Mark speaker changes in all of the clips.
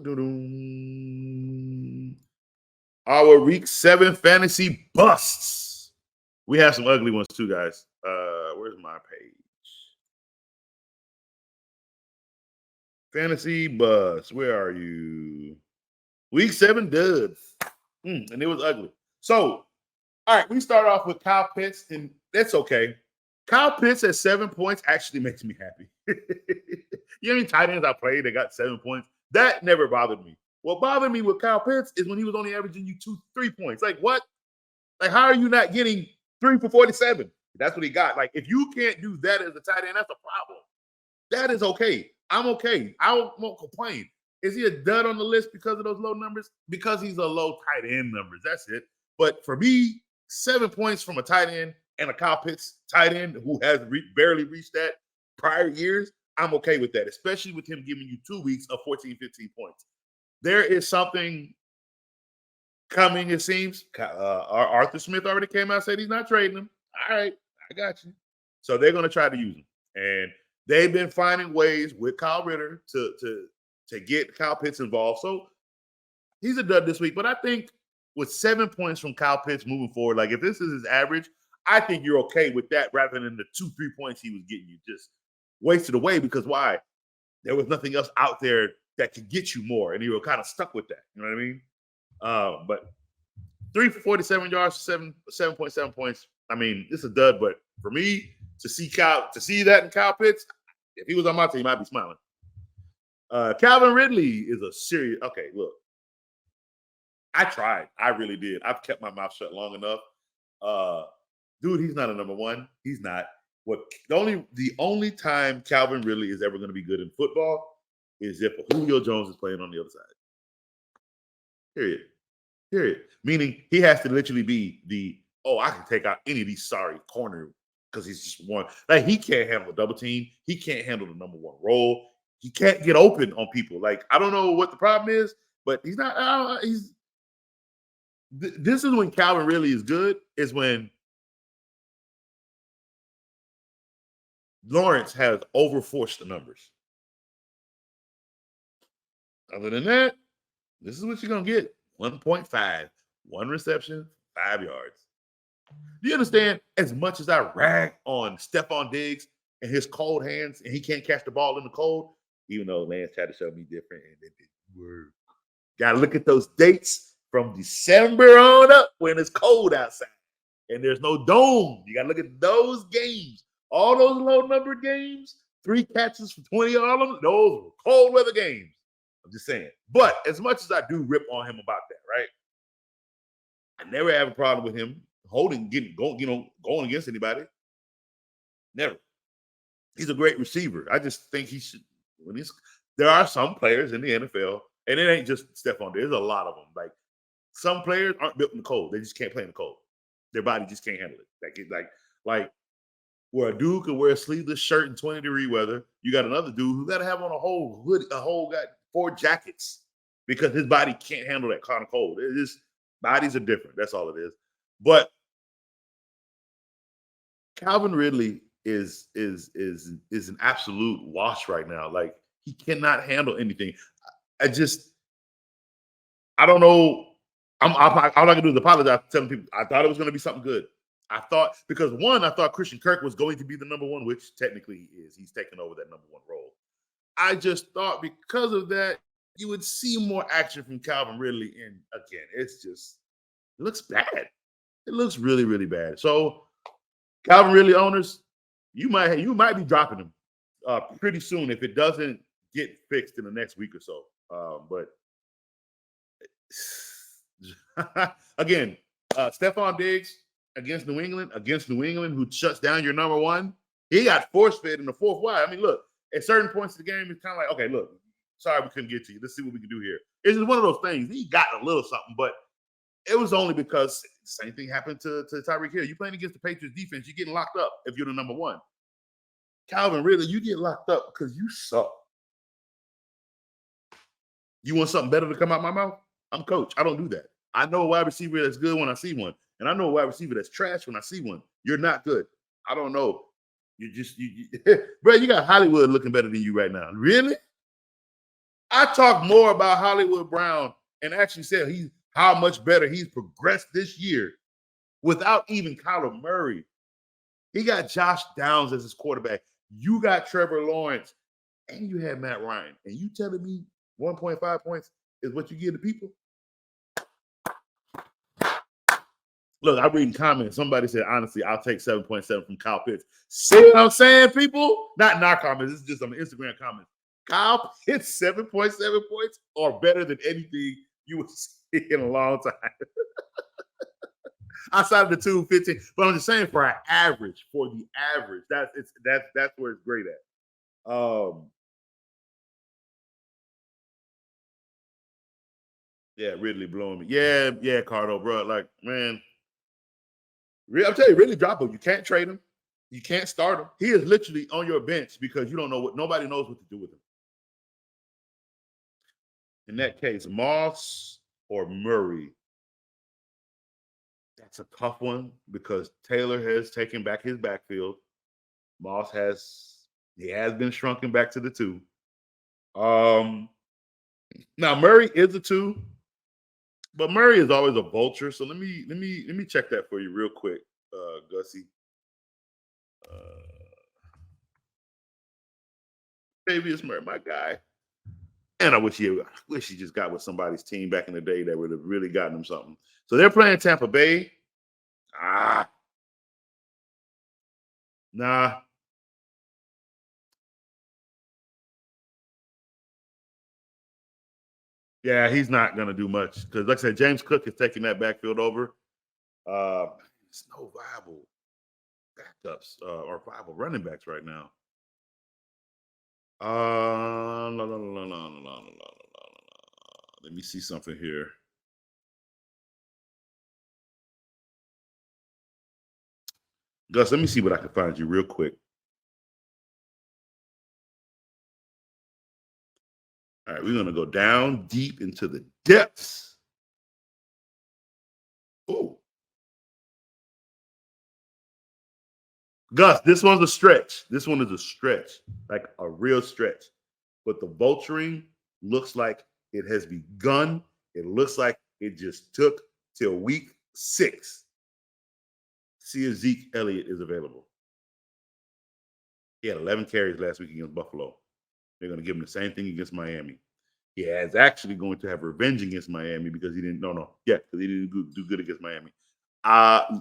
Speaker 1: Doo-doo. Our week 7 fantasy busts. We have some ugly ones too, guys. Where's my page? Fantasy bust. Where are you? Week 7 duds. And it was ugly. So, all right, we start off with Kyle Pitts, and that's okay. Kyle Pitts at 7 points actually makes me happy. You know how many tight ends I played that got 7 points? That never bothered me. What bothered me with Kyle Pitts is when he was only averaging you 3 points. Like, what? Like, how are you not getting 3 for 47? That's what he got. Like, if you can't do that as a tight end, that's a problem. That is okay. I'm okay. I won't complain. Is he a dud on the list because of those low numbers? Because he's a low tight end numbers. That's it. But for me, 7 points from a tight end and a Kyle Pitts tight end who has barely reached that prior years, I'm okay with that, especially with him giving you 2 weeks of 14, 15 points. There is something coming, it seems. Arthur Smith already came out and said he's not trading him. All right, I got you. So they're going to try to use him. And they've been finding ways with Kyle Ritter to get Kyle Pitts involved. So he's a dud this week. But I think with 7 points from Kyle Pitts moving forward, like if this is his average, I think you're okay with that rather than the 2-3 points he was getting you just wasted away. Because why? There was nothing else out there that could get you more, and you were kind of stuck with that. You know what I mean? But 3 for 47 yards, 7.7 points. I mean, it's a dud, but for me to see that in Kyle Pitts, if he was on my team, I'd be smiling. Calvin Ridley is a serious. Okay, look, I tried. I really did. I've kept my mouth shut long enough. Dude, he's not a number one. He's not. The only time Calvin Ridley is ever going to be good in football is if Julio Jones is playing on the other side. Period. Meaning he has to literally be I can take out any of these sorry corner because he's just one. Like, he can't handle a double team. He can't handle the number one role. He can't get open on people. Like, I don't know what the problem is, but he's not. This is when Calvin Ridley is good, is when Lawrence has overforced the numbers. Other than that, this is what you're going to get. 1.5, 1 reception, 5 yards. Do you understand? As much as I rag on Stephon Diggs and his cold hands, and he can't catch the ball in the cold, even though Lance tried to show me different, and it didn't work. Got to look at those dates from December on up when it's cold outside and there's no dome. You got to look at those games. All those low-numbered games, 3 catches for 20, all of them, those were cold weather games. I'm just saying. But as much as I do rip on him about that, right? I never have a problem with him going against anybody. Never. He's a great receiver. I just think he should. There are some players in the NFL, and it ain't just Stephon. There's a lot of them. Like, some players aren't built in the cold. They just can't play in the cold. Their body just can't handle it. Like where a dude could wear a sleeveless shirt in 20-degree weather, you got another dude who got to have on a whole hood, got 4 jackets because his body can't handle that kind of cold. It is, bodies are different. That's all it is. But Calvin Ridley is an absolute wash right now. Like, he cannot handle anything. I don't know. All I can do is apologize for telling people I thought it was going to be something good. I thought Christian Kirk was going to be the number one, which technically he is. He's taken over that number one role. I just thought because of that, you would see more action from Calvin Ridley. And again, it looks bad. It looks really, really bad. So, Calvin Ridley owners, you might be dropping him pretty soon if it doesn't get fixed in the next week or so. But again, Stephon Diggs against New England, who shuts down your number one, he got force-fed in the fourth wide. I mean, look, at certain points of the game, it's kind of like, okay, look, sorry we couldn't get to you. Let's see what we can do here. It's just one of those things. He got a little something, but it was only because the same thing happened to Tyreek Hill. You're playing against the Patriots defense, you're getting locked up if you're the number one. Calvin Ridley, you get locked up because you suck. You want something better to come out my mouth? I'm coach. I don't do that. I know a wide receiver that's good when I see one. And I know a wide receiver that's trash when I see one. You're not good. I don't know. You bro, you got Hollywood looking better than you right now. Really? I talked more about Hollywood Brown and actually said how much better he's progressed this year without even Kyler Murray. He got Josh Downs as his quarterback. You got Trevor Lawrence, and you had Matt Ryan. And you telling me 1.5 points is what you give the people? Look, I'm reading comments. Somebody said, honestly, I'll take 7.7 from Kyle Pitts. See what I'm saying, people? Not in our comments. This is just on the Instagram comments. Kyle Pitts, 7.7 points are better than anything you would see in a long time. Outside of the 215. But I'm just saying for the average, that's where it's great at. Yeah, Ridley blowing me. Yeah, Cardo, bro. Like, man. I'm telling you, really drop him. You can't trade him. You can't start him. He is literally on your bench because you don't know nobody knows what to do with him. In that case, Moss or Murray. That's a tough one because Taylor has taken back his backfield. Moss has been shrunken back to the 2. Now Murray is a 2. But Murray is always a vulture, so let me check that for you real quick, Gussie. Davius Murray, my guy, and I wish he just got with somebody's team back in the day that would have really gotten him something. So they're playing Tampa Bay. Nah. Yeah, he's not going to do much because, like I said, James Cook is taking that backfield over. There's no viable backups or viable running backs right now. Let me see something here. Gus, let me see what I can find you real quick. All right, we're going to go down deep into the depths. Oh. Gus, this one's a stretch. This one is a stretch, like a real stretch. But the vulturing looks like it has begun. It looks like it just took till week 6. See if Zeke Elliott is available. He had 11 carries last week against Buffalo. They're going to give him the same thing against Miami. He is actually going to have revenge against Miami because he didn't. Because he didn't do good against Miami.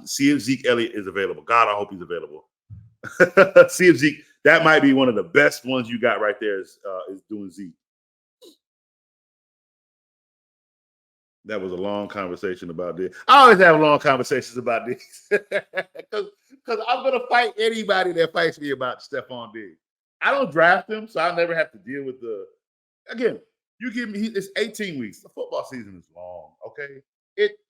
Speaker 1: See if Zeke Elliott is available. God, I hope he's available. See if Zeke. That might be one of the best ones you got right there. Is doing Zeke. That was a long conversation about this. I always have long conversations about this because I'm gonna fight anybody that fights me about Stephon Diggs. I don't draft him, so I never have to deal with the. Again, you give me it's 18 weeks. The football season is long. Okay,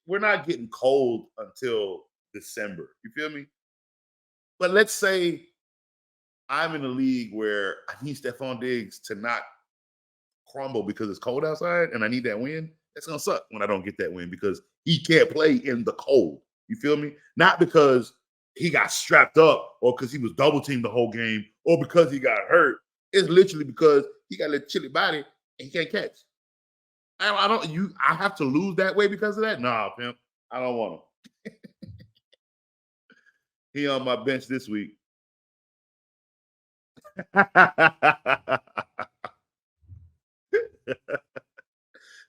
Speaker 1: we're not getting cold until December. You feel me? But let's say I'm in a league where I need Stephon Diggs to not crumble because it's cold outside, and I need that win. That's gonna suck when I don't get that win because he can't play in the cold. You feel me? Not because he got strapped up or because he was double teamed the whole game or because he got hurt. It's literally because he got a chilly body and he can't catch. I have to lose that way because of that? Nah, pimp. I don't want him. He on my bench this week.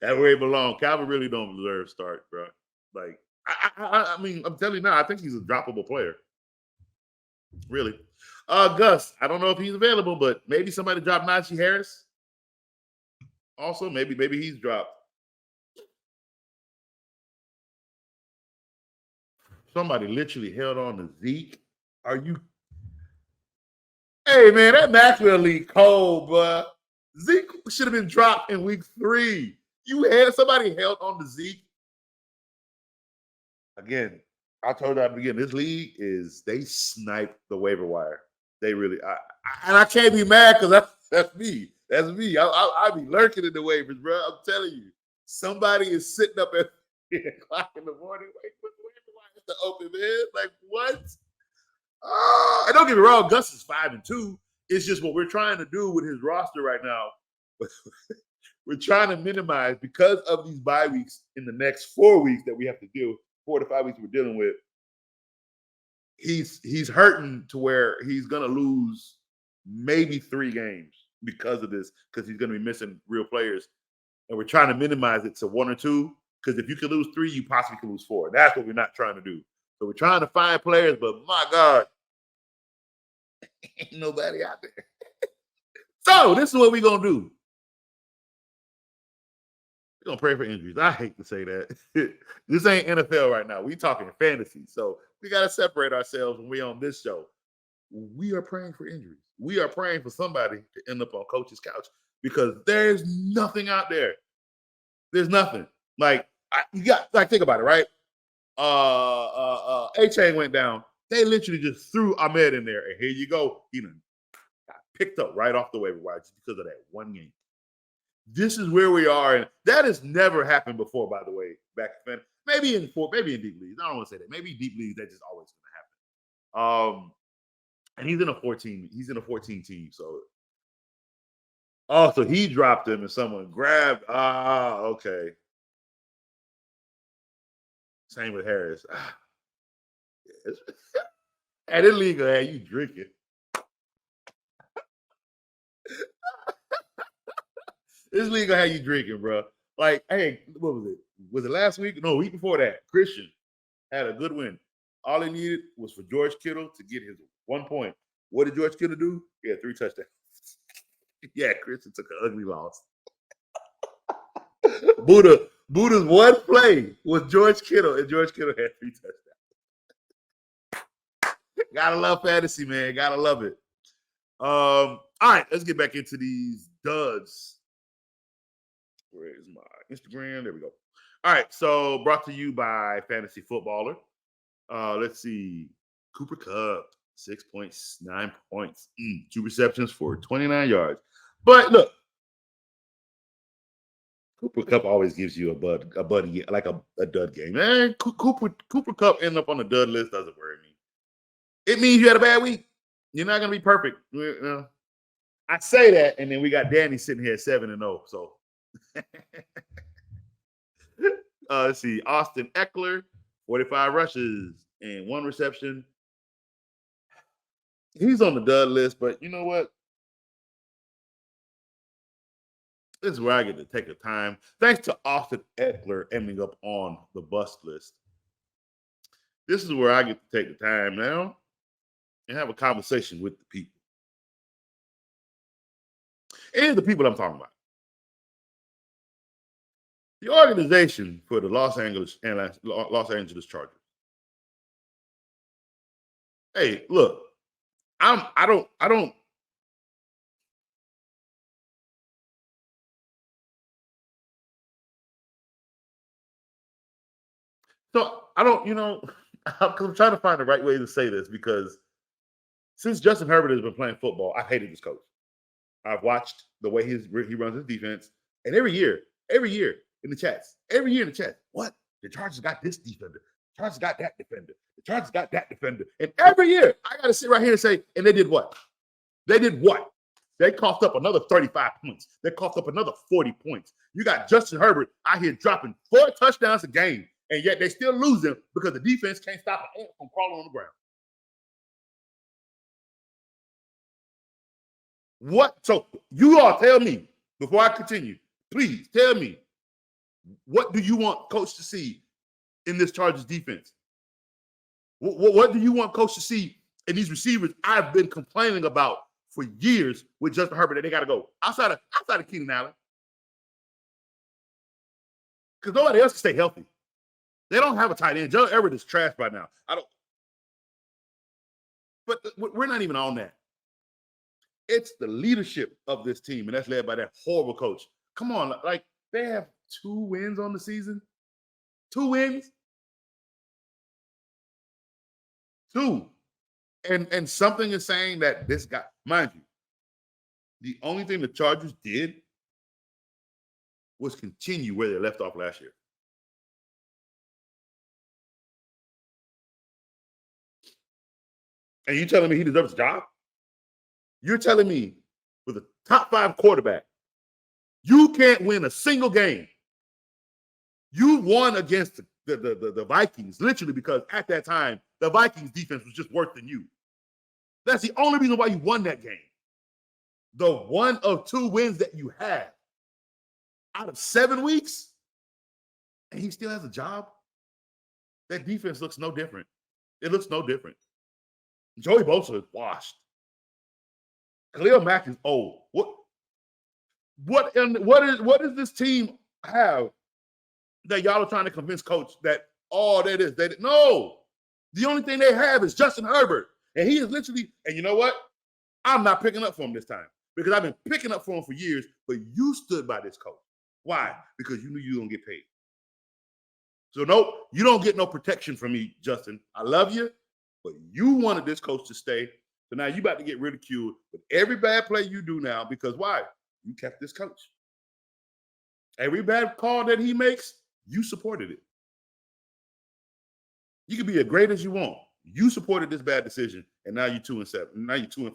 Speaker 1: That's where he belongs. Calvin really don't deserve start, bro. Like, I mean, I'm telling you now, I think he's a droppable player. Really. Gus, I don't know if he's available, but maybe somebody dropped Najee Harris. Also, maybe he's dropped. Somebody literally held on to Zeke. Are you? Hey, man, that Maxwell league cold, bro. Zeke should have been dropped in week 3. You had somebody held on to Zeke. Again, I told you at the beginning, this league they snipe the waiver wire. They really, I can't be mad because that's me. That's me. I be lurking in the waivers, bro. I'm telling you, somebody is sitting up at 3 o'clock in the morning waiting for the waiver wire to open, man. Like what? And don't get me wrong, Gus is 5-2. It's just what we're trying to do with his roster right now. We're trying to minimize because of these bye weeks in the next 4 weeks that we have to deal with, 4 to 5 weeks we're dealing with. He's hurting to where he's gonna lose maybe 3 games because of this, because he's gonna be missing real players. And we're trying to minimize it to 1 or 2. Because if you can lose 3, you possibly can lose 4. That's what we're not trying to do. So we're trying to find players, but my God, ain't nobody out there. So this is what we're gonna do. We're gonna pray for injuries. I hate to say that. This ain't NFL right now. We talking fantasy. So we gotta separate ourselves when we're on this show. We are praying for injuries. We are praying for somebody to end up on coach's couch because there's nothing out there. There's nothing. You got think about it, right? A-Chain went down. They literally just threw Ahmed in there, and here you go. He got picked up right off the waiver wire just because of that one game. This is where we are, and that has never happened before, by the way. Back then, maybe in deep leagues. I don't want to say that. Maybe deep leagues, that's just always going to happen. And he's in a 14. He's in a 14 team, so. Oh, so he dropped him, and someone grabbed. Okay. Same with Harris. And this league will have you drinking. This league will have you drinking, bro. Like, hey, what was it? Was it last week? No, week before that. Christian had a good win. All he needed was for George Kittle to get his 1 point. What did George Kittle do? He had 3 touchdowns. Yeah, Christian took an ugly loss. Buddha's one play was George Kittle, and George Kittle had 3 touchdowns. Gotta love fantasy, man. Gotta love it. All right, let's get back into these duds. Where is my Instagram? There we go. All right, so brought to you by Fantasy Footballer. Let's see. Cooper Kupp, 6.9 points. 2 receptions for 29 yards. But look, Cooper Kupp always gives you a buddy, like a dud game. Man, Cooper Kupp ending up on the dud list doesn't worry me. It means you had a bad week. You're not going to be perfect. I say that, and then we got Danny sitting here at 7-0. So let's see. Austin Eckler, 45 rushes and 1 reception. He's on the dud list, but you know what? This is where I get to take the time. Thanks to Austin Eckler ending up on the bust list. This is where I get to take the time now and have a conversation with the people. And the people I'm talking about. The organization for the Los Angeles Chargers. Hey, look, I don't. So I don't, I'm trying to find the right way to say this because since Justin Herbert has been playing football, I've hated this coach. I've watched the way he runs his defense, and every year in the chats, what? The Chargers got this defender. The Chargers got that defender. The Chargers got that defender. And every year, I got to sit right here and say, and they did what? They coughed up another 35 points. They coughed up another 40 points. You got Justin Herbert out here dropping 4 touchdowns a game, and yet they still losing because the defense can't stop an ant from crawling on the ground. What? So you all tell me, before I continue, please tell me, what do you want coach to see in this Chargers defense? What do you want coach to see in these receivers I've been complaining about for years with Justin Herbert that they got to go outside of Keenan Allen? Because nobody else can stay healthy. They don't have a tight end. Joe Everett is trash by now. But we're not even on that. It's the leadership of this team, and that's led by that horrible coach. Come on, like they have 2 wins on the season. 2 wins. 2. And something is saying that this guy, mind you, the only thing the Chargers did was continue where they left off last year. And you telling me he deserves a job? You're telling me with a top 5 quarterback You can't win a single game. You won against the Vikings, literally, because at that time, the Vikings defense was just worse than you. That's the only reason why you won that game. The one of two wins that you had out of 7 weeks, and he still has a job. That defense looks no different. It looks no different. Joey Bosa is washed. Khalil Mack is old. What does this team have that y'all are trying to convince coach that that is? No. The only thing they have is Justin Herbert. And he is literally, and you know what? I'm not picking up for him this time because I've been picking up for him for years, but you stood by this coach. Why? Because you knew you were going to get paid. So, no, you don't get no protection from me, Justin. I love you, but you wanted this coach to stay. So now you about to get ridiculed with every bad play you do now because why? You kept this coach. Every bad call that he makes, you supported it. You can be as great as you want. You supported this bad decision, and now you're 2-7. Now you're 2-5.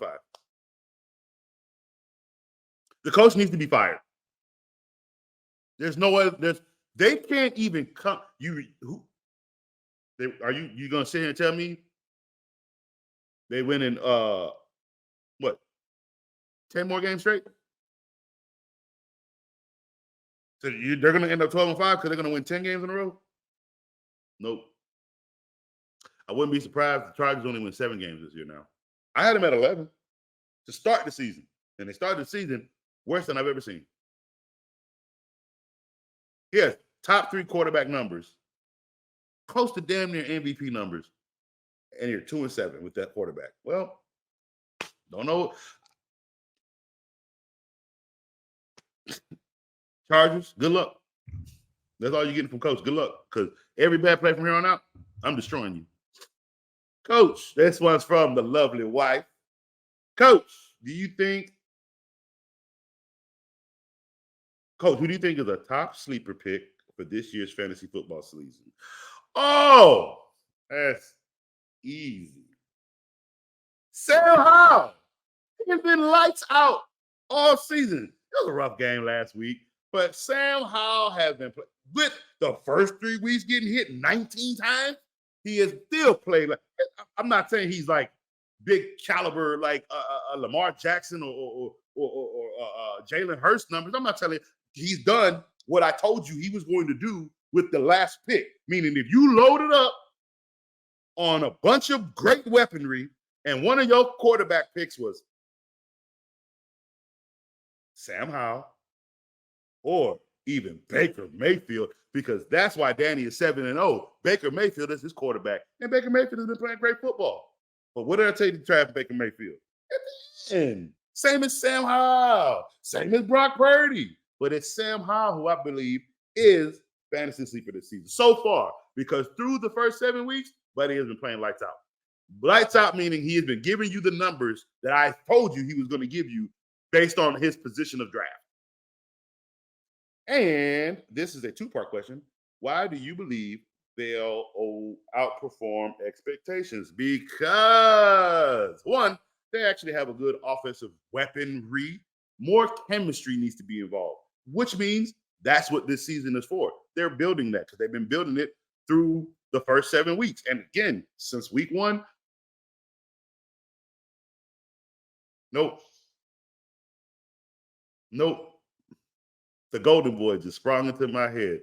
Speaker 1: The coach needs to be fired. There's no other. They can't even come. Are you gonna sit here and tell me they win in 10 more games straight? So they're gonna end up 12-5 because they're gonna win 10 games in a row? Nope. I wouldn't be surprised if the Chargers only win 7 games this year now. I had them at 11 to start the season, and they started the season worse than I've ever seen. He has top 3 quarterback numbers, close to damn near MVP numbers, and you're 2-7 with that quarterback. Well, don't know. Chargers, good luck. That's all you're getting from coach. Good luck, because every bad play from here on out, I'm destroying you. Coach, this one's from the lovely wife. Coach, who do you think is a top sleeper pick for this year's fantasy football season? Oh, that's easy. Sam Howell. He's been lights out all season. It was a rough game last week, but Sam Howell has been playing. With the first 3 weeks getting hit 19 times, he has still played. I'm not saying he's like big caliber like Lamar Jackson or Jalen Hurts numbers. I'm not telling you. He's done what I told you he was going to do with the last pick. Meaning if you loaded up on a bunch of great weaponry and one of your quarterback picks was Sam Howell or even Baker Mayfield, because that's why Danny is 7-0. Baker Mayfield is his quarterback, and Baker Mayfield has been playing great football. But what did I tell you to draft Baker Mayfield? At the end. Same as Sam Howell, same as Brock Purdy. But it's Sam Howell who I believe is fantasy sleeper this season so far, because through the first 7 weeks, Buddy has been playing lights out. Lights out meaning he has been giving you the numbers that I told you he was going to give you based on his position of draft. And this is a 2-part question. Why do you believe they'll outperform expectations? Because, one, they actually have a good offensive weaponry. More chemistry needs to be involved, which means that's what this season is for. They're building that because they've been building it through the first 7 weeks. And again, since week 1, nope. The golden boy just sprung into my head.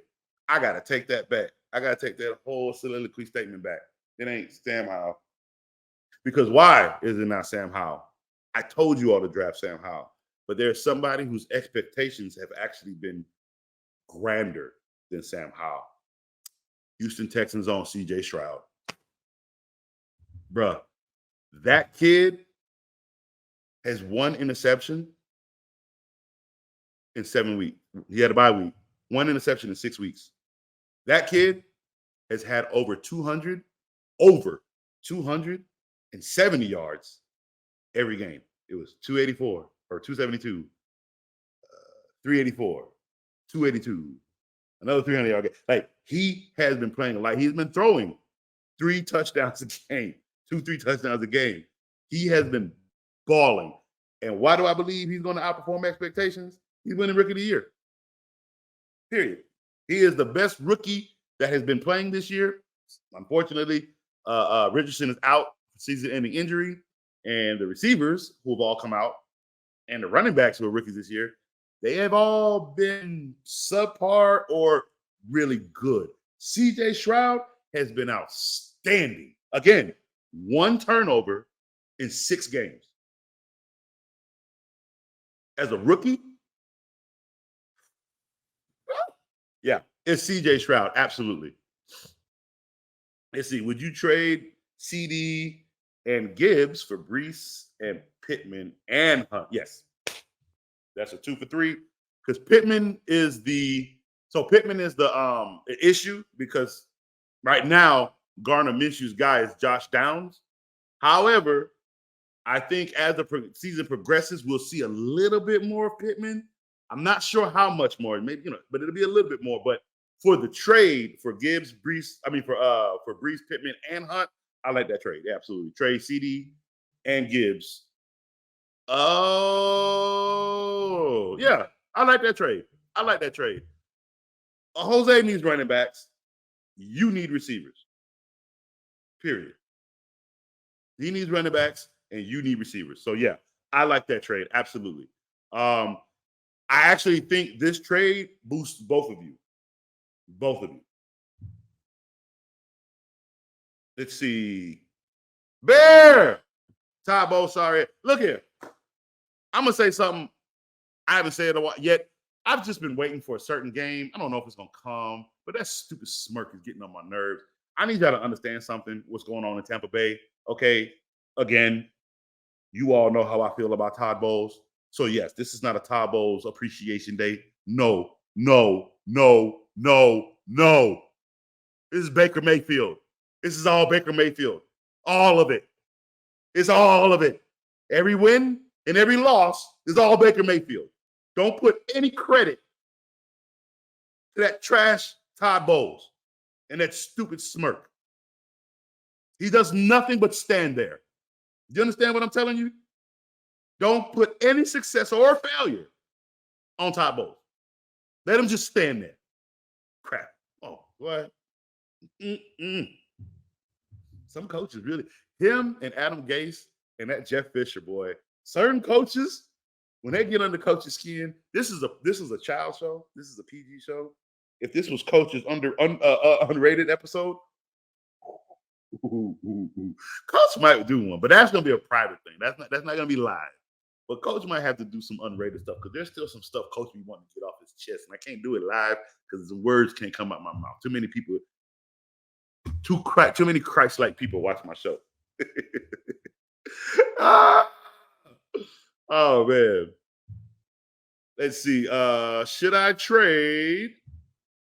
Speaker 1: I got to take that back. I got to take that whole soliloquy statement back. It ain't Sam Howell. Because why is it not Sam Howell? I told you all to draft Sam Howell. But there's somebody whose expectations have actually been grander than Sam Howell. Houston Texans on C.J. Stroud. Bruh, that kid has 1 interception in 7 weeks. He had a bye week. 1 interception in 6 weeks. That kid has had over 270 yards every game. It was 284 or 272, 384, 282, another 300-yard game. Like, he has been playing like he's been throwing 3 touchdowns a game, 2-3 touchdowns a game. He has been balling. And why do I believe he's going to outperform expectations? He's winning Rookie of the Year. Period. He is the best rookie that has been playing this year. Unfortunately, Richardson is out for season-ending injury, and the receivers who have all come out and the running backs who are rookies this year, they have all been subpar or really good. CJ Stroud has been outstanding. Again, 1 turnover in 6 games. As a rookie, yeah, it's CJ Stroud, absolutely. Let's see, would you trade CD and Gibbs for Brees and Pittman and Hunt? Yes. That's a 2 for 3 because Pittman is the issue because right now Gardner Minshew's guy is Josh Downs. However, I think as the season progresses, we'll see a little bit more of Pittman. I'm not sure how much more, maybe but it'll be a little bit more. But for the trade for Gibbs, Brees, for Brees, Pittman, and Hunt, I like that trade. Absolutely, trade CD and Gibbs. Oh, yeah. I like that trade. Jose needs running backs. You need receivers. Period. He needs running backs and you need receivers. So, yeah, I like that trade. Absolutely. I actually think this trade boosts both of you. Both of you. Let's see. Bear! Tybo, sorry. Look here. I'm going to say something I haven't said a while yet. I've just been waiting for a certain game. I don't know if it's going to come, but that stupid smirk is getting on my nerves. I need y'all to understand something, what's going on in Tampa Bay. Okay, again, you all know how I feel about Todd Bowles. So, yes, this is not a Todd Bowles appreciation day. No. This is Baker Mayfield. This is all Baker Mayfield. All of it. It's all of it. Every win and every loss is all Baker Mayfield. Don't put any credit to that trash Todd Bowles and that stupid smirk. He does nothing but stand there. Do you understand what I'm telling you? Don't put any success or failure on Todd Bowles. Let him just stand there. Crap. Oh, what? Some coaches really, him and Adam Gase and that Jeff Fisher boy, certain coaches, when they get under coach's skin, this is a child show. This is a PG show. If this was coaches unrated episode, coach might do one, but that's gonna be a private thing. That's not gonna be live. But coach might have to do some unrated stuff because there's still some stuff coach be wanting to get off his chest, and I can't do it live because the words can't come out my mouth. Too many people, too many Christ-like people watch my show. Oh man. Let's see. Should I trade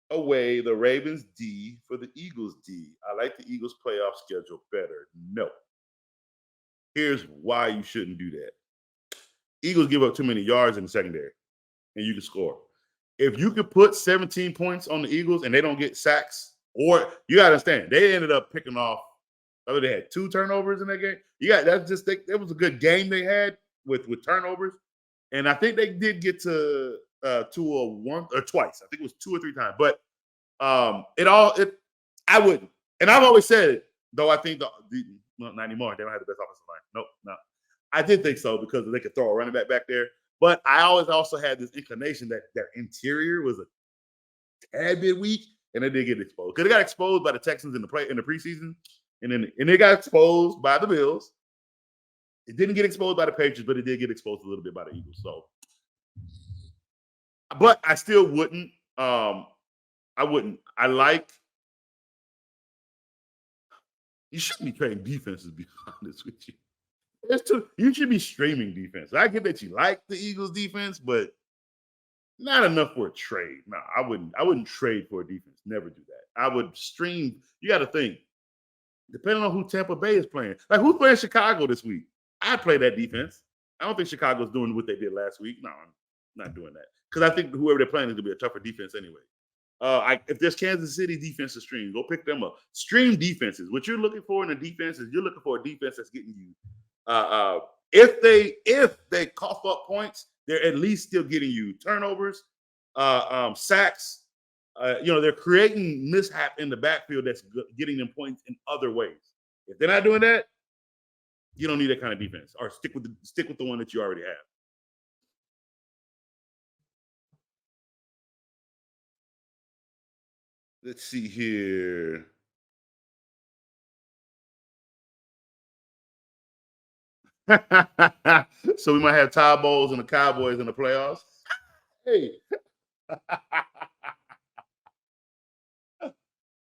Speaker 1: away the Ravens D for the Eagles D? I like the Eagles playoff schedule better. No. Here's why you shouldn't do that. Eagles give up too many yards in the secondary, and you can score. If you could put 17 points on the Eagles and they don't get sacks, or you got to understand, they ended up picking off. They had 2 turnovers in that game. That was a good game they had with turnovers, and I think they did get to one or twice. I think it was 2 or 3 times, but I wouldn't. And I've always said it, though. I think not anymore. They don't have the best offensive line. Nope, no. I did think so because they could throw a running back there. But I always also had this inclination that their interior was a tad bit weak, and they did get exposed. Because they got exposed by the Texans in the preseason, and they got exposed by the Bills. It didn't get exposed by the Patriots, but it did get exposed a little bit by the Eagles. So, but I still wouldn't. I wouldn't. You shouldn't be trading defenses, to be honest with you. You should be streaming defense. I get that you like the Eagles defense, but not enough for a trade. No, I wouldn't trade for a defense. Never do that. I would stream. You got to think, depending on who Tampa Bay is playing. Like, who's playing Chicago this week? I'd play that defense. I don't think Chicago's doing what they did last week. No, I'm not doing that. Because I think whoever they're playing is going to be a tougher defense anyway. If there's Kansas City defense to stream, go pick them up. Stream defenses. What you're looking for in a defense is you're looking for a defense that's getting you. If they cough up points, they're at least still getting you turnovers, sacks, They're creating mishap in the backfield that's getting them points in other ways. If they're not doing that, you don't need that kind of defense. Or stick with the one that you already have. Let's see here. So we might have Todd Bowles and the Cowboys in the playoffs. Hey.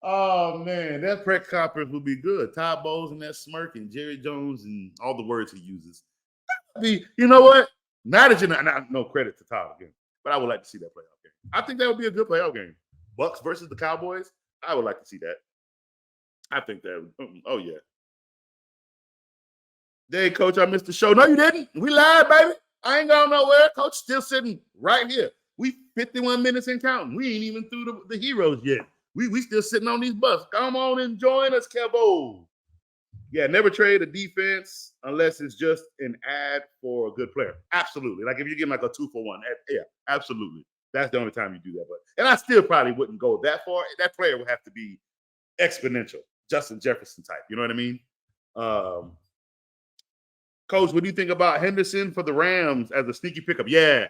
Speaker 1: Oh man, that press conference would be good. Todd Bowles and that smirk and Jerry Jones and all the words he uses. You know what? Now that no credit to Todd again, but I would like to see that playoff game. I think that would be a good playoff game. Bucks versus the Cowboys. I would like to see that. I think that. Oh yeah. Hey, Coach, I missed the show. No, you didn't. We live, baby. I ain't going nowhere. Coach still sitting right here. We 51 minutes and counting. We ain't even through the heroes yet. We still sitting on these buses. Come on and join us, Kevo. Yeah, never trade a defense unless it's just an ad for a good player. Absolutely. Like if you get like a 2-for-1. Yeah, absolutely. That's the only time you do that. And I still probably wouldn't go that far. That player would have to be exponential, Justin Jefferson type. You know what I mean? Coach, what do you think about Henderson for the Rams as a sneaky pickup? Yeah,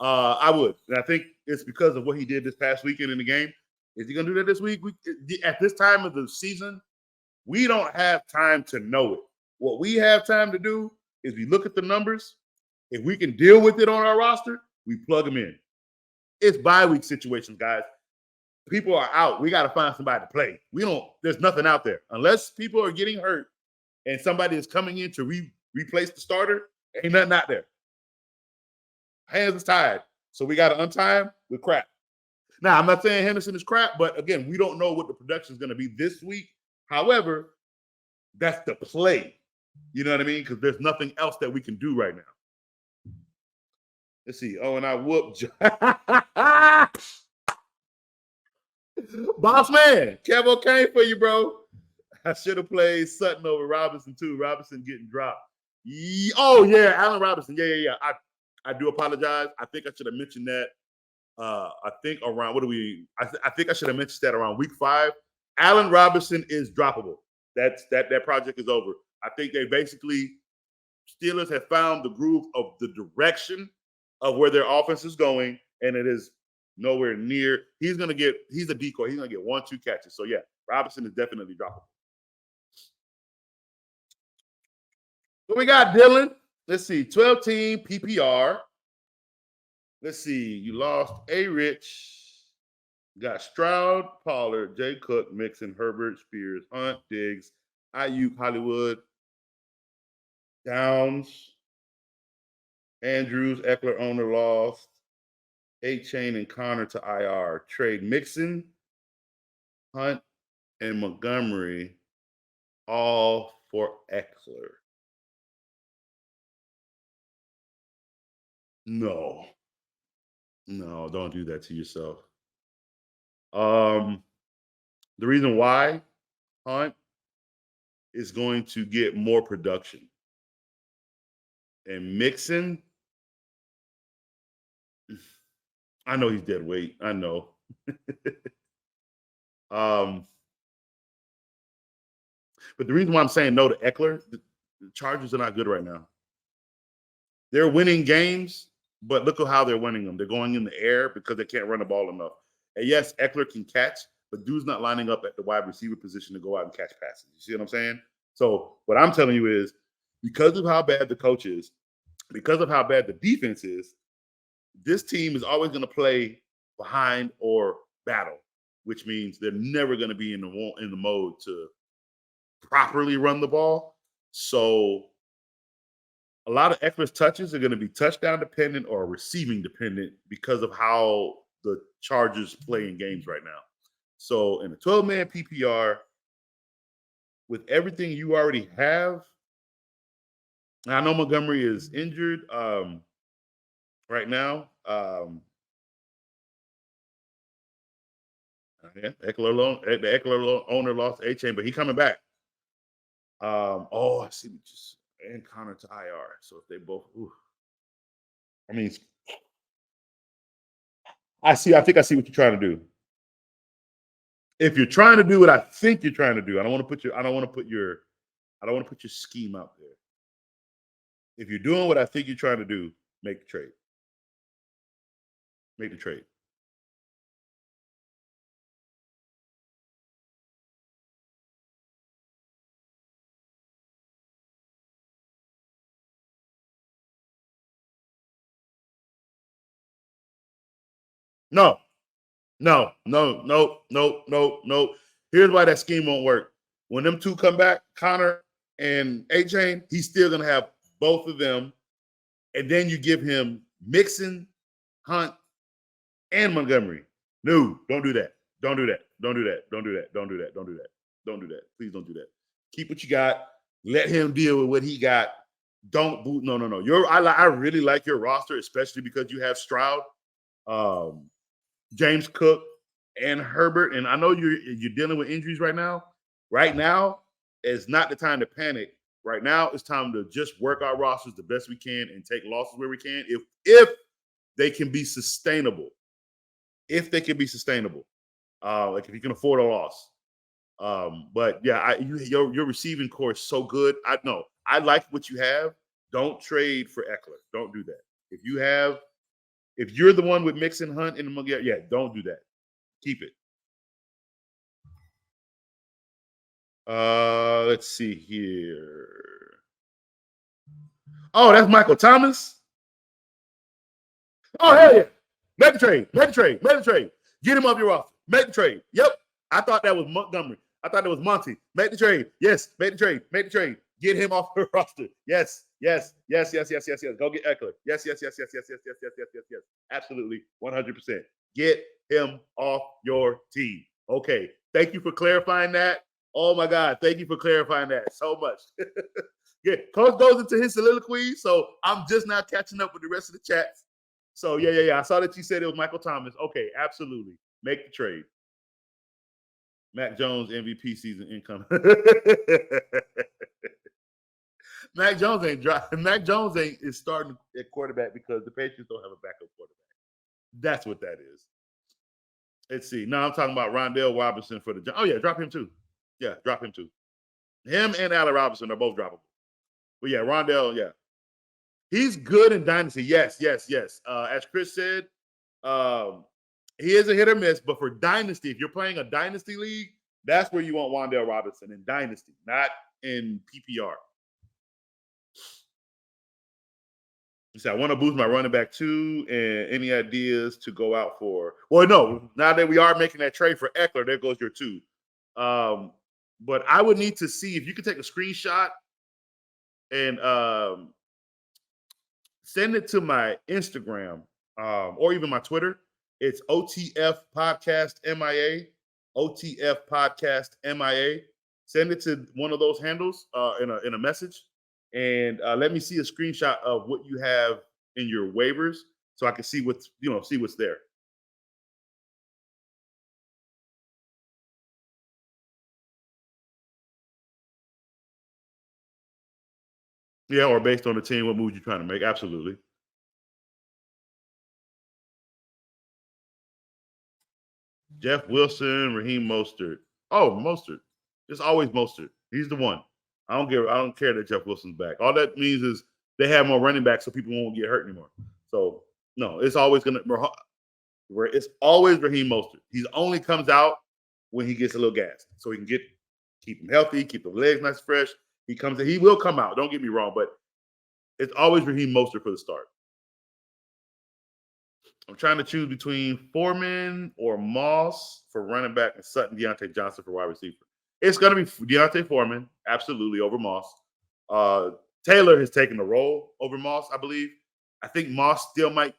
Speaker 1: I would. And I think it's because of what he did this past weekend in the game. Is he going to do that this week? At this time of the season, we don't have time to know it. What we have time to do is we look at the numbers. If we can deal with it on our roster, we plug them in. It's bye week situations, guys. People are out. We got to find somebody to play. There's nothing out there. Unless people are getting hurt and somebody is coming in to replace the starter, ain't nothing out there. Hands is tied. So we got to untie him with crap. Now, I'm not saying Henderson is crap, but again, we don't know what the production is going to be this week. However, that's the play. You know what I mean? Because there's nothing else that we can do right now. Let's see. Oh, and I whooped. Boss man, Kevo came for you, bro. I should have played Sutton over Robinson too. Robinson getting dropped. Oh yeah, Allen Robinson. Yeah. I do apologize. I think I should have mentioned that. I think around I think I should have mentioned that around week 5. Allen Robinson is droppable. That project is over. I think they basically Steelers have found the groove of the direction of where their offense is going, and it is nowhere near. He's a decoy. He's gonna get 1-2 catches. So yeah, Robinson is definitely droppable. What we got, Dylan? Let's see. 12-team PPR. Let's see. You lost A. Rich. Got Stroud, Pollard, Jay Cook, Mixon, Herbert, Spears, Hunt, Diggs, Ayuk, Hollywood, Downs, Andrews, Eckler, owner lost. A-Chain and Connor to IR. Trade Mixon, Hunt, and Montgomery all for Eckler. No, don't do that to yourself. The reason why Hunt is going to get more production. And Mixon, I know he's dead weight. I know. But the reason why I'm saying no to Eckler, the Chargers are not good right now. They're winning games, but look at how they're winning them. They're going in the air because they can't run the ball enough. And yes, Eckler can catch, but dude's not lining up at the wide receiver position to go out and catch passes. You see what I'm saying? So what I'm telling you is because of how bad the coach is, because of how bad the defense is, this team is always going to play behind or battle, which means they're never going to be in the mode to properly run the ball. So a lot of Eckler's touches are going to be touchdown dependent or receiving dependent because of how the Chargers play in games right now. So in a 12-man PPR, with everything you already have, I know Montgomery is injured right now. The Eckler owner lost A-Chain, but he's coming back. I see. And Connor to IR. So if they both, I think I see what you're trying to do. if you're trying to do what I think you're trying to do, I don't want to put your scheme out there. If you're doing what I think you're trying to do, make the trade. Make the trade. No, no, no, no, no, no, no. Here's why that scheme won't work. When them two come back, Connor and A-Chain, he's still gonna have both of them, and then you give him Mixon, Hunt, and Montgomery. No, don't do that. Don't do that. Don't do that. Don't do that. Don't do that. Don't do that. Don't do that. Please don't do that. Keep what you got. Let him deal with what he got. Don't boot. No, no, no. I really like your roster, especially because you have Stroud, James Cook, and Herbert. And I know you're dealing with injuries right now. Right now is not the time to panic. Right now, it's time to just work our rosters the best we can and take losses where we can. If they can be sustainable. If they can be sustainable. Like if you can afford a loss. But yeah, your receiving core is so good. I know. I like what you have. Don't trade for Eckler. Don't do that. If you're the one with Mixon, Hunt, and yeah, don't do that. Keep it. Let's see here. Oh, that's Michael Thomas. Oh, hell yeah. Make the trade. Make the trade. Make the trade. Get him off your roster. Make the trade. Yep. I thought that was Montgomery. I thought that was Monty. Make the trade. Yes. Make the trade. Make the trade. Get him off your roster. Yes. Yes. Yes. Yes. Yes. Yes. Yes. Go get Eckler. Yes. Yes. Yes. Yes. Yes. Yes. Yes. Yes. Yes. Yes. Yes. Absolutely. 100%. Get him off your team. Okay. Thank you for clarifying that. Oh my God. Thank you for clarifying that so much. Yeah. Coach goes into his soliloquy. So I'm just now catching up with the rest of the chats. So yeah. I saw that you said it was Michael Thomas. Okay, absolutely. Make the trade. Mac Jones MVP season income. Mac Jones ain't is starting at quarterback because the Patriots don't have a backup quarterback. That's what that is. Let's see. Now I'm talking about Rondell Robinson for the. Oh yeah, drop him too. Yeah, drop him too. Him and Allen Robinson are both droppable. But yeah, Rondell, yeah. He's good in Dynasty. Yes. As Chris said, he is a hit or miss, but for Dynasty, if you're playing a Dynasty league, that's where you want Wan'Dale Robinson in Dynasty, not in PPR. He said, I want to boost my running back too. And any ideas to go out for? Well, no, now that we are making that trade for Eckler, there goes your two. But I would need to see if you could take a screenshot and send it to my Instagram or even my Twitter. It's OTF Podcast MIA. OTF Podcast MIA. Send it to one of those handles in a message, and let me see a screenshot of what you have in your waivers, so I can see what's there. Yeah, or based on the team, what moves you're trying to make. Absolutely. Jeff Wilson, Raheem Mostert. Oh, Mostert. It's always Mostert. He's the one. I don't care that Jeff Wilson's back. All that means is they have more running backs, so people won't get hurt anymore. So no, it's always Raheem Mostert. He only comes out when he gets a little gas, so he can keep him healthy, keep the legs nice and fresh. He will come out. Don't get me wrong, but it's always Raheem Mostert for the start. I'm trying to choose between Foreman or Moss for running back and Sutton Deontay Johnson for wide receiver. It's going to be Deontay Foreman, absolutely, over Moss. Taylor has taken the role over Moss, I believe. I think Moss still might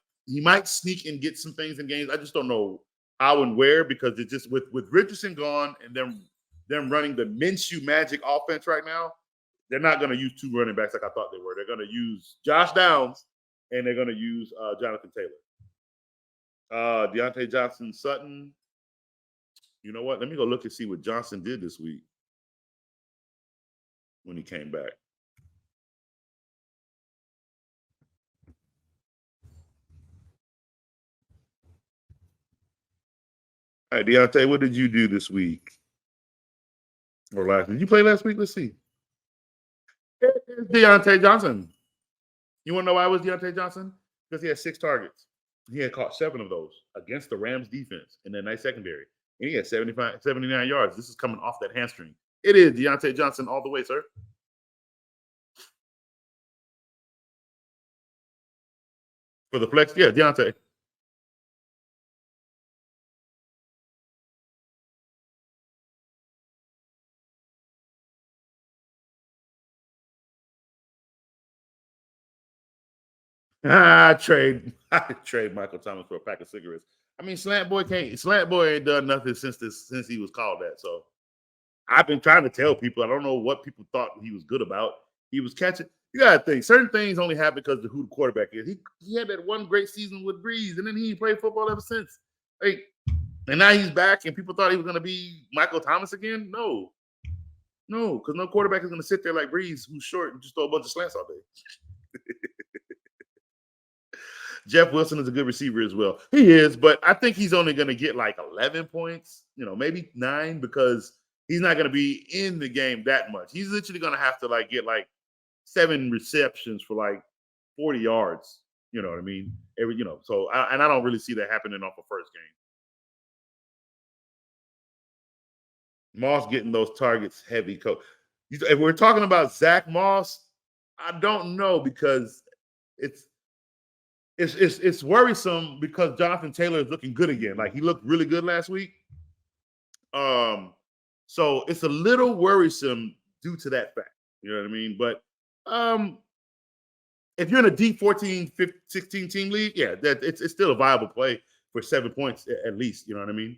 Speaker 1: sneak and get some things in games. I just don't know how and where, because it's just with Richardson gone and them running the Minshew Magic offense right now, they're not going to use two running backs like I thought they were. They're going to use Josh Downs and they're going to use Jonathan Taylor. Deontay Johnson, Sutton. You know what? Let me go look and see what Johnson did this week when he came back. All right, Deontay, what did you do this week? Or last week? Did you play last week? Let's see. It's Deontay Johnson. You want to know why it was Deontay Johnson? Because he had 6 targets. He had caught 7 of those against the Rams defense in that nice secondary. And he had 79 yards. This is coming off that hamstring. It is Deontay Johnson all the way, sir. For the flex, yeah, Deontay. I trade Michael Thomas for a pack of cigarettes. I mean, Slant Boy ain't done nothing since he was called that. So I've been trying to tell people. I don't know what people thought he was good about. He was catching. You gotta think certain things only happen because of who the quarterback is. He had that one great season with Breeze, and then he ain't played football ever since. Like, and now he's back, and people thought he was gonna be Michael Thomas again. No, because no quarterback is gonna sit there like Breeze, who's short and just throw a bunch of slants all day. Jeff Wilson is a good receiver as well. He is, but I think he's only going to get like 11 points, maybe 9, because he's not going to be in the game that much. He's literally going to have to get 7 receptions for 40 yards. You know what I mean? So I don't really see that happening off the first game. Moss getting those targets heavy. If we're talking about Zach Moss, I don't know, because it's worrisome because Jonathan Taylor is looking good again. He looked really good last week. So it's a little worrisome due to that fact. You know what I mean? But if you're in a deep 14, 15, 16 team league, yeah, it's still a viable play for 7 points at least. You know what I mean?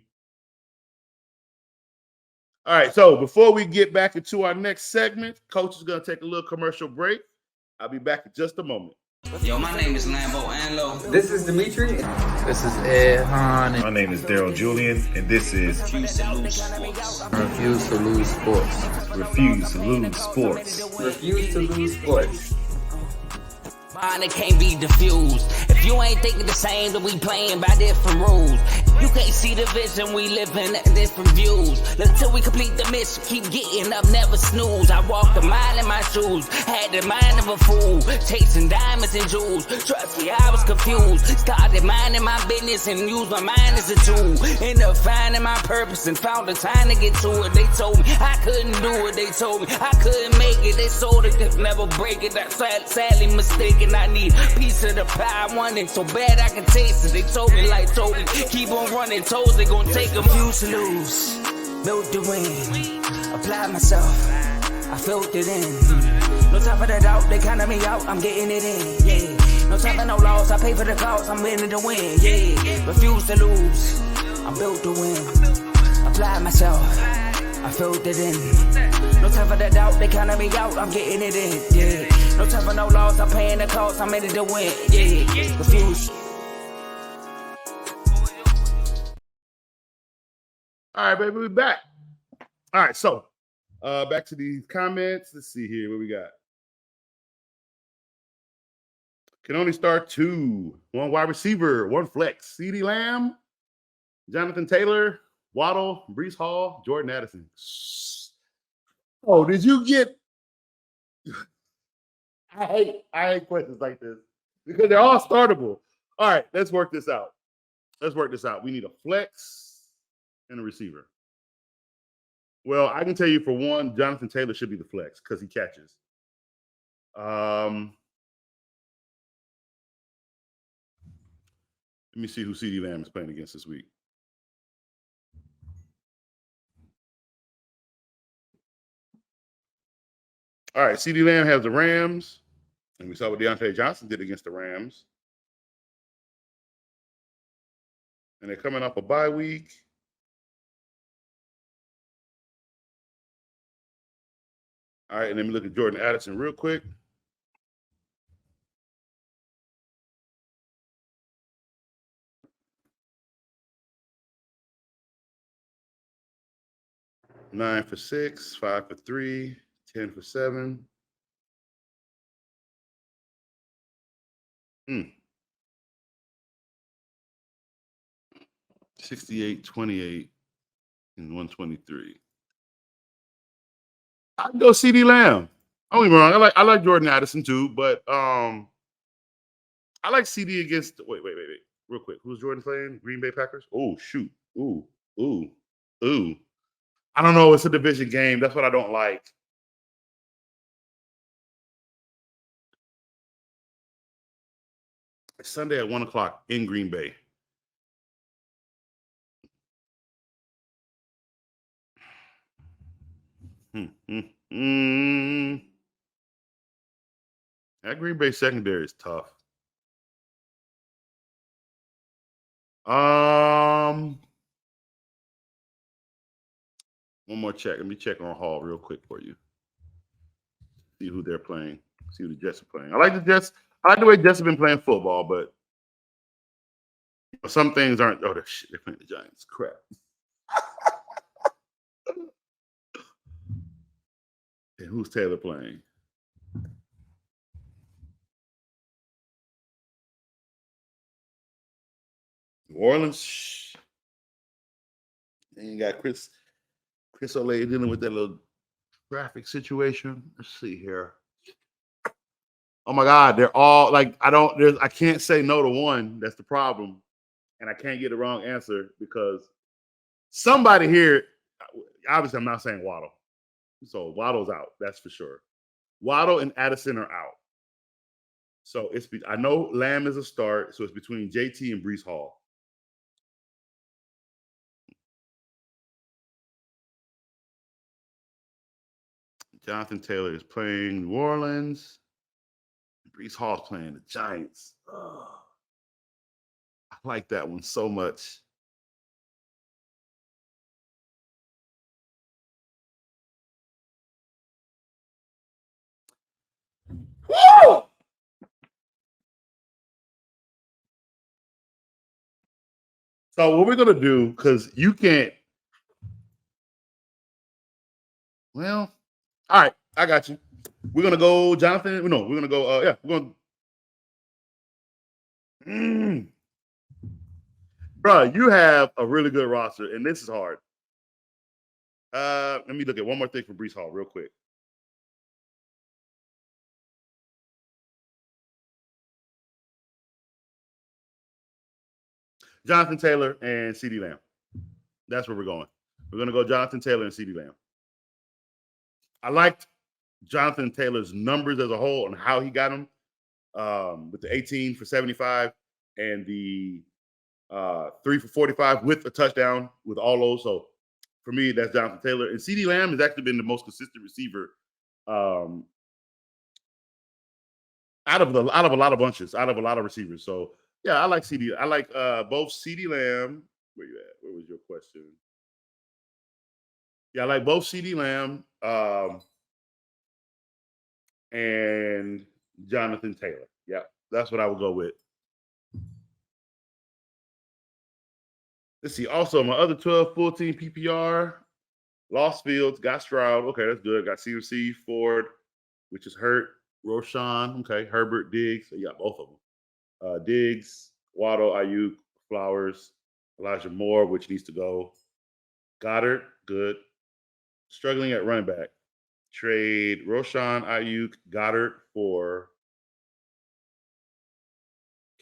Speaker 1: All right. So before we get back into our next segment, Coach is going to take a little commercial break. I'll be back in just a moment.
Speaker 2: Yo, my name is Lambo Anlo.
Speaker 3: This is Dimitri.
Speaker 4: This is Ed Hahn.
Speaker 5: My name is Daryl Julian, and this is
Speaker 2: Refuse to lose sports.
Speaker 4: Refuse to lose sports.
Speaker 5: Refuse to Lose Sports.
Speaker 3: Refuse to lose sports.
Speaker 2: Mine, it can't be diffused. If you ain't thinking the same, then we playing by different rules. You can't see the vision, we living at different views. Until we complete the mission, keep getting up, never snooze. I walked a mile in my shoes, had the mind of a fool, chasing diamonds and jewels. Trust me, I was confused. Started minding my business and used my mind as a tool. Ended up finding my purpose and found the time to get to it. They told me I couldn't do it. They told me I couldn't make it. They sold it, could never break it. That's sadly mistaken. I need a piece of the pie. I want it so bad I can taste it. They told me keep on running, toes they gon' take them. Refuse to lose, built to win. Apply myself, I felt it in. No time for the doubt, they counted me out, I'm getting it in, yeah. No time for no loss, I pay for the cost, I'm winning to win, yeah. Refuse to lose, I'm built to win. Apply myself, I felt it in. No time for the doubt, they counted me out, I'm getting it in, yeah. No time for no loss, I'm paying the cost, I'm in it to win, yeah. Refuse.
Speaker 1: All right, baby, we're back. All right, so back to these comments. Let's see here what we got. Can only start 2. 1 wide receiver, 1 flex. CeeDee Lamb, Jonathan Taylor, Waddle, Breece Hall, Jordan Addison. Oh, did you get? I hate questions like this because they're all startable. All right, let's work this out. We need a flex and a receiver. Well, I can tell you for one, Jonathan Taylor should be the flex because he catches. Let me see who CeeDee Lamb is playing against this week. All right, CeeDee Lamb has the Rams, and we saw what Deontay Johnson did against the Rams. And they're coming off a bye week. All right, and let me look at Jordan Addison real quick. Nine for 6, 5 for 3, 10 for 7. 68, 28, and 123. I'd go CD Lamb. Don't get me wrong. I like Jordan Addison too, but I like CD against. Wait. Real quick. Who's Jordan playing? Green Bay Packers? Oh, shoot. Ooh. I don't know. It's a division game. That's what I don't like. It's Sunday at 1 o'clock in Green Bay. That Green Bay secondary is tough. One more check. Let me check on Hall real quick for you. See who they're playing. See who the Jets are playing. I like the Jets. I like the way Jets have been playing football, but some things aren't. Oh, shit! They're playing the Giants. Crap. And who's Taylor playing? New Orleans. Then you got Chris Olay dealing with that little traffic situation. Let's see here. Oh my God, they're all like I can't say no to one. That's the problem. And I can't get the wrong answer because somebody here, obviously I'm not saying Waddle. So Waddle's out, that's for sure. Waddle and Addison are out. So I know Lamb is a start, so it's between JT and Breece Hall. Jonathan Taylor is playing New Orleans. Breece Hall's playing the Giants. Oh, I like that one so much. Woo! So what we're gonna do, because you can't. Well, all right, I got you. We're gonna go, Jonathan. No, we're gonna go. We're going. Bro, you have a really good roster, and this is hard. Let me look at one more thing for Breece Hall real quick. Jonathan Taylor and CeeDee Lamb. That's where we're going. We're going to go Jonathan Taylor and CeeDee Lamb. I liked Jonathan Taylor's numbers as a whole and how he got them with the 18 for 75 and the 3 for 45 with a touchdown with all those. So for me, that's Jonathan Taylor. And CeeDee Lamb has actually been the most consistent receiver out of a lot of bunches, out of a lot of receivers. So yeah, I like CD. I like both CeeDee Lamb. Where you at? Where was your question? Yeah, I like both CeeDee Lamb and Jonathan Taylor. Yeah, that's what I would go with. Let's see. Also, my other 12 full team PPR, lost Fields, got Stroud. Okay, that's good. Got CMC, Ford, which is hurt. Roshan, okay. Herbert, Diggs. So you got both of them. Diggs, Waddle, Ayuk, Flowers, Elijah Moore, which needs to go. Goddard, good. Struggling at running back. Trade Roshan, Ayuk, Goddard for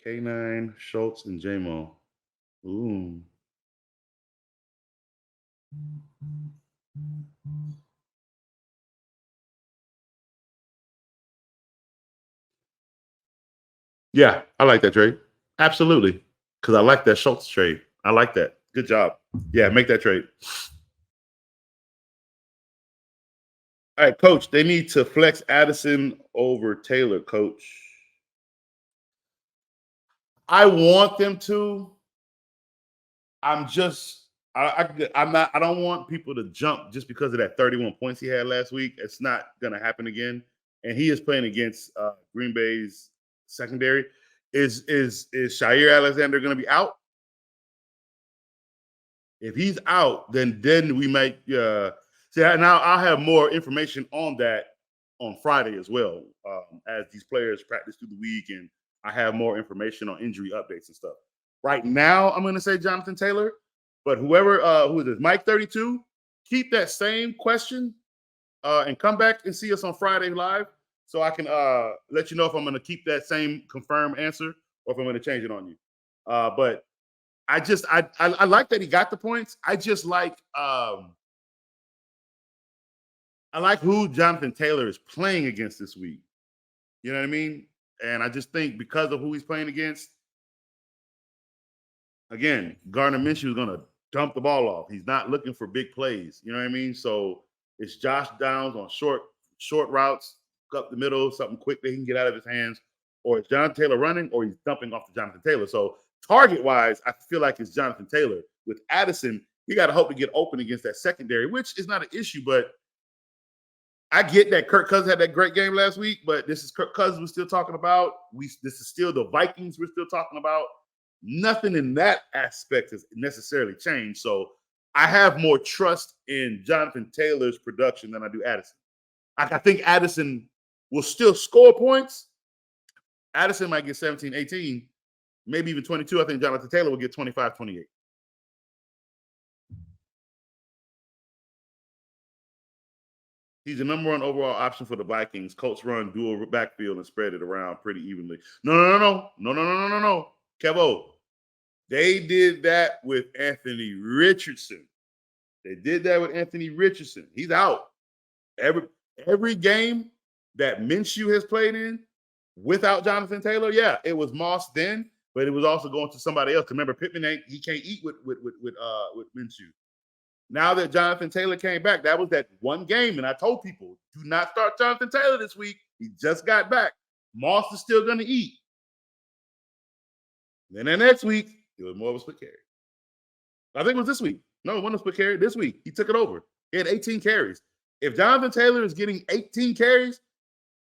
Speaker 1: K9, Schultz, and J-Mo. Ooh. Yeah, I like that trade. Absolutely. Because I like that Schultz trade. I like that. Good job. Yeah, make that trade. All right, Coach, they need to flex Addison over Taylor, Coach. I want them to. I'm just, I'm not, I don't want people to jump just because of that 31 points he had last week. It's not going to happen again. And he is playing against Green Bay's secondary. Is Shair Alexander going to be out? If he's out, then we might see. Now I'll have more information on that on Friday as well, as these players practice through the week, and I have more information on injury updates and stuff. Right now, I'm going to say Jonathan Taylor, But whoever, who is this? Mike 32, keep that same question and come back and see us on Friday live so I can let you know if I'm going to keep that same confirmed answer or if I'm going to change it on you. But I like that he got the points. I just like I like who Jonathan Taylor is playing against this week. You know what I mean? And I just think because of who he's playing against, again, Gardner Minshew is going to dump the ball off. He's not looking for big plays. You know what I mean? So it's Josh Downs on short routes, up the middle, something quick that he can get out of his hands, or it's Jonathan Taylor running, or he's dumping off to Jonathan Taylor. So target-wise, I feel like it's Jonathan Taylor. With Addison, he got to hope to get open against that secondary, which is not an issue, but I get that Kirk Cousins had that great game last week, but this is Kirk Cousins we're still talking about. This is still the Vikings we're still talking about. Nothing in that aspect has necessarily changed. So I have more trust in Jonathan Taylor's production than I do Addison. I think Addison will still score points. Addison might get 17, 18, maybe even 22. I think Jonathan Taylor will get 25, 28. He's the number one overall option for the Vikings. Colts run dual backfield and spread it around pretty evenly. No. Kevo, they did that with Anthony Richardson. He's out. Every game that Minshew has played in without Jonathan Taylor, yeah, it was Moss then, but it was also going to somebody else. Remember, Pittman he can't eat with Minshew. Now that Jonathan Taylor came back, that was that one game, and I told people, do not start Jonathan Taylor this week. He just got back. Moss is still going to eat. Then the next week, it was more of a split carry. I think it was this week. No, it wasn't a split carry. This week, he took it over. He had 18 carries. If Jonathan Taylor is getting 18 carries,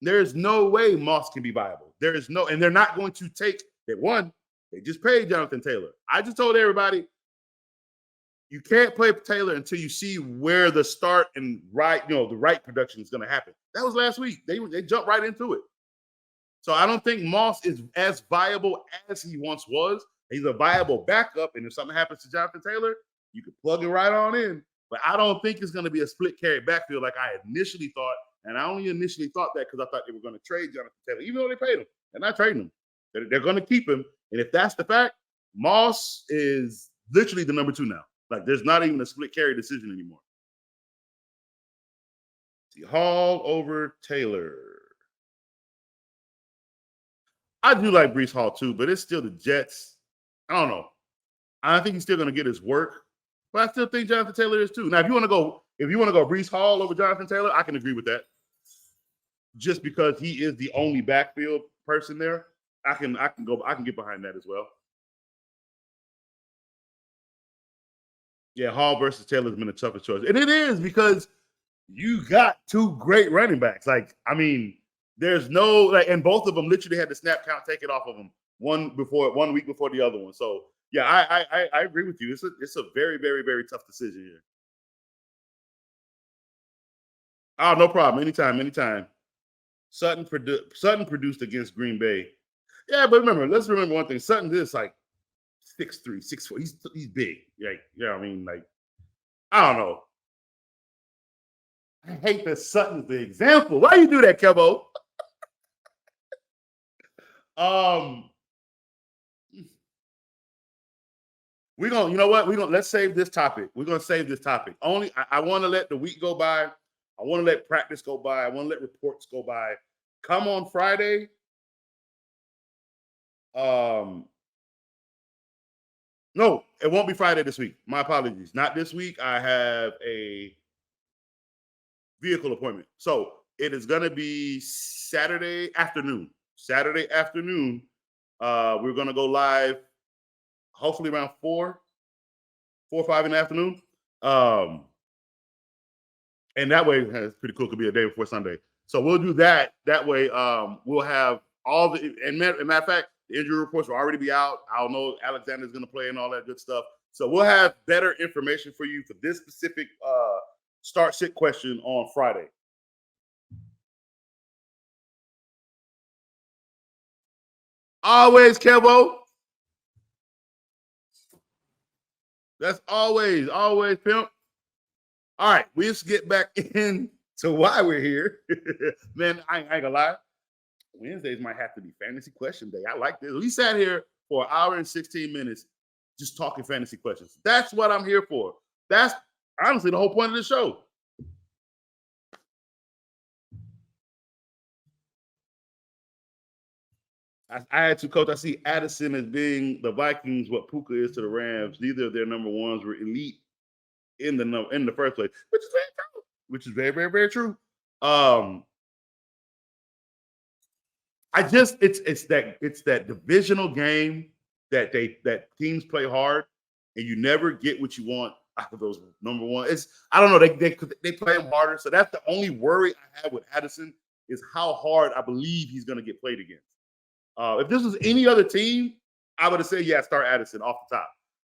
Speaker 1: there is no way Moss can be viable. And they're not going to take that one. They just paid Jonathan Taylor. I just told everybody, you can't play Taylor until you see where the start and the right production is going to happen. That was last week. They jumped right into it. So I don't think Moss is as viable as he once was. He's a viable backup, and if something happens to Jonathan Taylor, you can plug it right on in. But I don't think it's going to be a split carry backfield like I initially thought. And I only initially thought that because I thought they were going to trade Jonathan Taylor, even though they paid him. They're not trading him. They're going to keep him. And if that's the fact, Moss is literally the number 2 now. Like, there's not even a split carry decision anymore. See, Hall over Taylor. I do like Breece Hall too, but it's still the Jets. I don't know. I think he's still going to get his work, but I still think Jonathan Taylor is too. Now, if you want to go Breece Hall over Jonathan Taylor, I can agree with that. Just because he is the only backfield person there, I can get behind that as well. Yeah, Hall versus Taylor has been the toughest choice. And it is because you got 2 great running backs. Like, I mean, there's no, and both of them literally had the snap count taken off of them one week before the other one. So, yeah, I agree with you. It's a very, very, very tough decision here. Oh, no problem. Anytime. Sutton produced against Green Bay. Yeah, but let's remember one thing. Sutton is like 6'3", 6'4". He's big. Like, yeah, I mean, like, I don't know. I hate that Sutton's the example. Why you do that, Kevo? Let's save this topic. We're gonna save this topic. I want to let the week go by. I want to let practice go by. I want to let reports go by. Come on Friday. No, it won't be Friday this week. My apologies. Not this week. I have a vehicle appointment. So it is going to be Saturday afternoon. We're going to go live hopefully around 4 or 5 in the afternoon. And that way, it's pretty cool. It could be a day before Sunday. So we'll do that. That way, we'll have all the – and matter of fact, the injury reports will already be out. I'll know Alexander's going to play and all that good stuff. So we'll have better information for you for this specific start-sit question on Friday. Always, Kevo. That's always pimp. All right, let's get back into why we're here. Man, I ain't gonna lie. Wednesdays might have to be fantasy question day. I like this. We sat here for an hour and 16 minutes just talking fantasy questions. That's what I'm here for. That's honestly the whole point of the show. I had to, Coach. I see Addison as being the Vikings what Puka is to the Rams. Neither of their number ones were elite in the first place, which is very true. Which is very, very, very true. It's that divisional game that teams play hard, and you never get what you want out of those number one. I don't know, they play him harder. So that's the only worry I have with Addison is how hard I believe he's going to get played against. If this was any other team, I would have said, yeah, start Addison off the top.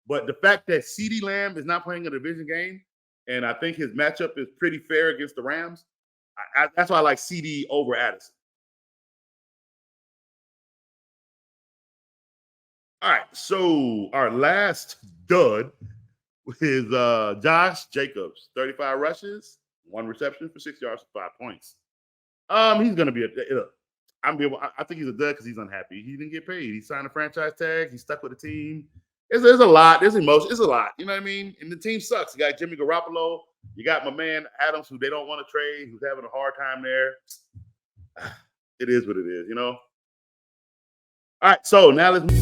Speaker 1: But the fact that CeeDee Lamb is not playing a division game, and I think his matchup is pretty fair against the Rams, that's why I like CeeDee over Addison. All right, so our last dud is Josh Jacobs, 35 rushes, 1 reception for 6 yards, 5 points. He's going to be I think he's a dud because he's unhappy. He didn't get paid. He signed a franchise tag. He's stuck with the team. There's a lot. There's emotion. It's a lot. You know what I mean? And the team sucks. You got Jimmy Garoppolo. You got my man Adams, who they don't want to trade, who's having a hard time there. It is what it is, you know? All right, so now let's move.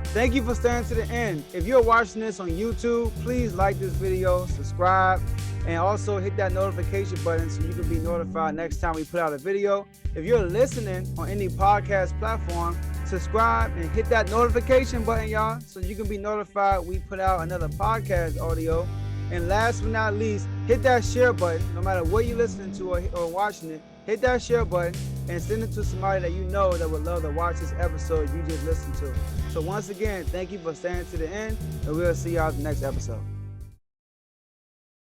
Speaker 6: Thank you for staying to the end. If you're watching this on YouTube, please like this video, subscribe, and also hit that notification button so you can be notified next time we put out a video. If you're listening on any podcast platform, subscribe and hit that notification button, y'all, so you can be notified we put out another podcast audio. And last but not least, hit that share button. No matter what you're listening to or watching it, hit that share button and send it to somebody that you know that would love to watch this episode you just listened to. So once again, thank you for staying to the end, and we'll see y'all in the next episode.